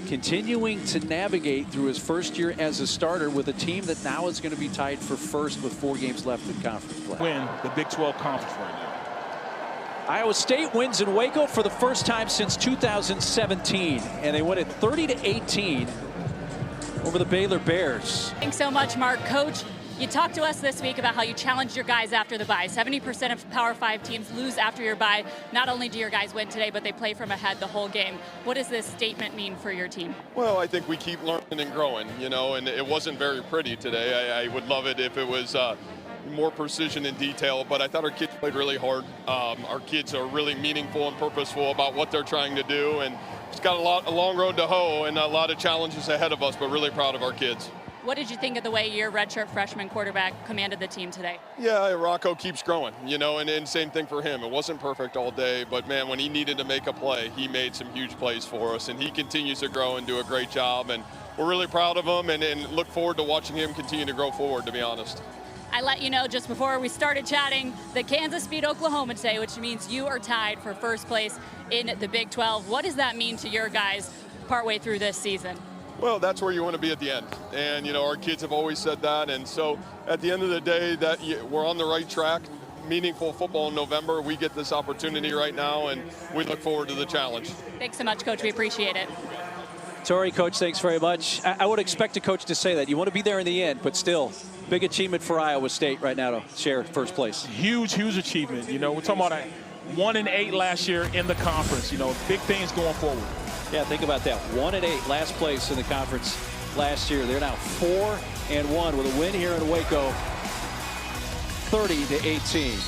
continuing to navigate through his first year as a starter with a team that now is going to be tied for first with 4 games left in conference play. Win the Big 12 conference right now. Iowa State wins in Waco for the first time since 2017, and they win it 30-18 over the Baylor Bears. Thanks so much, Mark. Coach, you talked to us this week about how you challenged your guys after the bye. 70% of Power 5 teams lose after your bye. Not only do your guys win today, but they play from ahead the whole game. What does this statement mean for your team? Well, I think we keep learning and growing, you know, and it wasn't very pretty today. I would love it if it was more precision and detail, but I thought our kids played really hard. Our kids are really meaningful and purposeful about what they're trying to do, and it's got a long road to hoe and a lot of challenges ahead of us, but really proud of our kids. What did you think of the way your redshirt freshman quarterback commanded the team today? Yeah, Rocco keeps growing, you know, and same thing for him. It wasn't perfect all day, but man, when he needed to make a play, he made some huge plays for us, and he continues to grow and do a great job, and we're really proud of him and look forward to watching him continue to grow forward, to be honest. I let you know just before we started chatting that Kansas beat Oklahoma today, which means you are tied for first place in the Big 12. What does that mean to your guys partway through this season? Well, that's where you want to be at the end. And, you know, our kids have always said that. And so at the end of the day, that we're on the right track. Meaningful football in November. We get this opportunity right now, and we look forward to the challenge. Thanks so much, Coach. We appreciate it. Sorry, Coach. Thanks very much. I would expect a coach to say that. You want to be there in the end, but still, big achievement for Iowa State right now to share first place. Huge achievement. You know, we're talking about 1-8 last year in the conference. You know, big things going forward. Yeah, think about that. 1-8, last place in the conference last year. They're now 4-1 with a win here in Waco, 30-18.